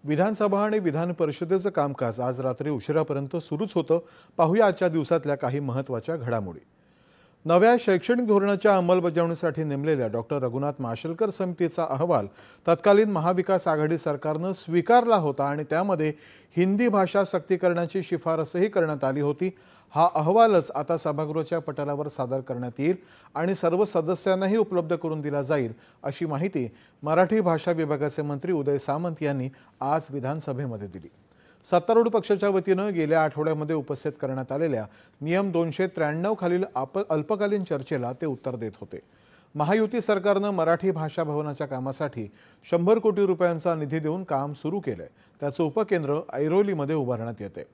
विधानसभा आणि विधान परिषदेचं कामकाज आज रात्री उशिरापर्यंत सुरूच होतं। पाहूया आजच्या दिवसातल्या काही महत्त्वाच्या घडामोडी। नव्या शैक्षणिक धोरणाच्या अंमलबजावणीसाठी नेमलेल्या डॉक्टर रघुनाथ माशेलकर समितीचा अहवाल तत्कालीन महाविकास आघाडी सरकारनं स्वीकारला होता आणि त्यामध्ये हिंदी भाषा सक्ती करण्याची शिफारसही करण्यात आली होती। हा अहवालच आता सभागृहाच्या पटलावर सादर करण्यात येईल आणि सर्व सदस्यांनाही उपलब्ध करून दिला जाईल, अशी माहिती मराठी भाषा विभागाचे मंत्री उदय सामंत यांनी आज विधानसभेमध्ये दिली। सत्तारूढ पक्षाच्या वतीनं गेल्या आठवड्यामध्ये उपस्थित करण्यात आलेल्या नियम 293 खालील अल्पकालीन चर्चेला ते उत्तर देत होते। महायुती सरकारनं मराठी भाषा भवनाच्या कामासाठी 100 कोटी रुपयांचा निधी देऊन काम सुरू केलंय। त्याचं उपकेंद्र ऐरोलीमध्ये उभारण्यात येते।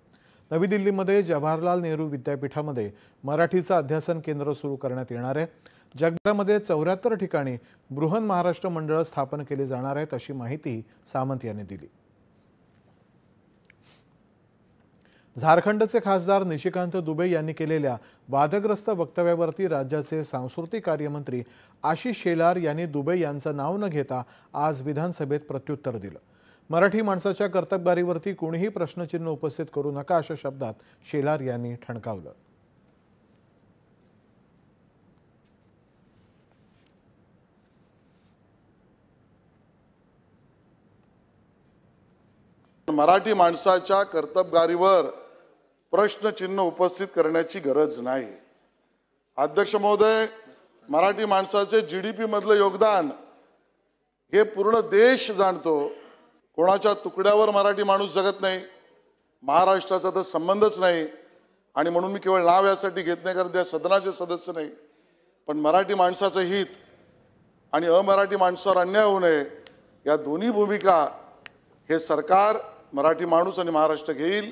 नवी दिल्लीमध्ये जवाहरलाल नेहरू विद्यापीठामध्ये मराठीचं अध्यासन केंद्र सुरू करण्यात येणार आहे। जगभरामध्ये 74 ठिकाणी बृहन महाराष्ट्र मंडळ स्थापन केले जाणार आहेत, अशी माहिती सामंत यांनी दिली। झारखंडचे खासदार निशिकांत दुबे यांनी केलेल्या वादग्रस्त वक्तव्यावरती राज्याचे सांस्कृतिक कार्यमंत्री आशिष शेलार यांनी दुबे यांचं नाव न घेता आज विधानसभेत प्रत्युत्तर दिलं। मराठी माणसाच्या कर्तबगारीवरती कोणीही प्रश्नचिन्ह उपस्थित करू नका, अशा शब्दात शेलार यांनी ठणकावलं। मराठी माणसाच्या कर्तबगारीवर प्रश्नचिन्ह उपस्थित करण्याची गरज नाही। अध्यक्ष महोदय, मराठी माणसाचे जीडीपी मधलं योगदान हे पूर्ण देश जाणतो। कोणाच्या तुकड्यावर मराठी माणूस जगत नाही, महाराष्ट्राचा तर संबंधच नाही आणि म्हणून मी केवळ नाव यासाठी घेत नाही कारण त्या सदनाचे सदस्य नाही, पण मराठी माणसाचं हित आणि अमराठी माणसावर अन्याय होऊ नये या दोन्ही भूमिका हे सरकार, मराठी माणूस आणि महाराष्ट्र घेईल।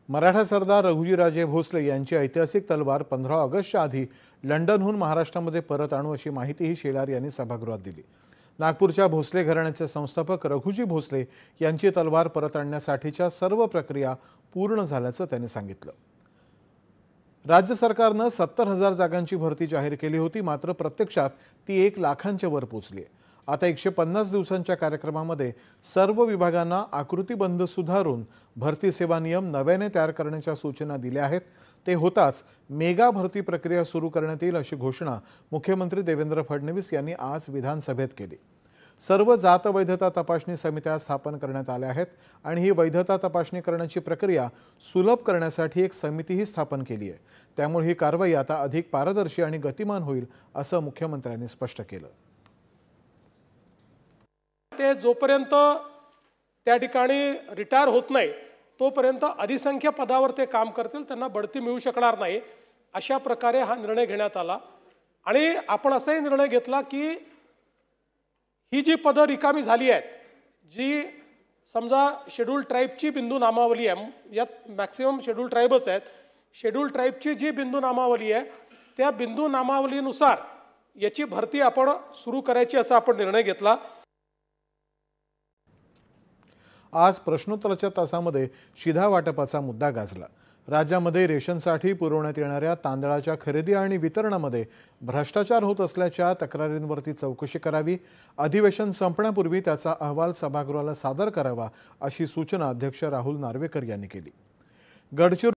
मराठा सरदार रघुजीराजे भोसले यांची ऐतिहासिक तलवार 15 ऑगस्टच्या आधी लंडनहून महाराष्ट्रामध्ये परत आणू, अशी माहितीही शेलार यांनी सभागृहात दिली। नागपूरच्या भोसले घराण्याचे संस्थापक रघुजी भोसले यांची तलवार परत आणण्यासाठीच्या सर्व प्रक्रिया पूर्ण झाल्याचं त्यांनी सांगितलं। राज्य सरकारनं 70,000 जागांची भरती जाहीर केली होती, मात्र प्रत्यक्षात ती 1 लाखांच्या वर पोहोचली। आता 150 दिवसांच्या कार्यक्रमामध्ये सर्व विभागांना आकृतीबंध सुधारून भरती सेवा नियम नव्याने तयार करण्याच्या सूचना दिल्या आहेत। ते होताच मेगा भरती प्रक्रिया सुरू करण्यात येईल, अशी घोषणा मुख्यमंत्री देवेंद्र फडणवीस यांनी आज विधानसभेत केली। सर्व जात वैधता तपासणी समित्या स्थापन करण्यात आल्या आहेत आणि ही वैधता तपासणी करण्याची प्रक्रिया सुलभ करण्यासाठी एक समितीही स्थापन केली आहे। त्यामुळे ही कारवाई आता अधिक पारदर्शी आणि गतिमान होईल, असं मुख्यमंत्र्यांनी स्पष्ट केलं। ते जोपर्यंत त्या ठिकाणी रिटायर होत नाही तोपर्यंत अधिसंख्य पदावर ते काम करतील, त्यांना बढती मिळू शकणार नाही। अशा प्रकारे हा निर्णय घेण्यात आला आणि आपण असाही निर्णय घेतला की ही जी पदं रिकामी झाली आहेत, जी समजा शेड्यूल ट्राईबची बिंदू नामावली आहे, यात मॅक्सिमम शेड्यूल ट्राईबच आहेत, शेड्यूल ट्राईबची जी बिंदू नामावली आहे त्या बिंदू नामावलीनुसार याची भरती आपण सुरू करायची असा आपण निर्णय घेतला। आज प्रश्नोत्तराच्या तासामध्ये शिधा वाटपाचा मुद्दा गाजला। राज्यामध्ये रेशनसाठी पुरवण्यात येणाऱ्या तांदळाच्या खरेदी आणि वितरणामध्ये भ्रष्टाचार होत असल्याच्या तक्रारींवरती चौकशी करावी, अधिवेशन संपण्यापूर्वी त्याचा अहवाल सभागृहाला सादर करावा, अशी सूचना अध्यक्ष राहुल नार्वेकर यांनी केली। गडचिरोली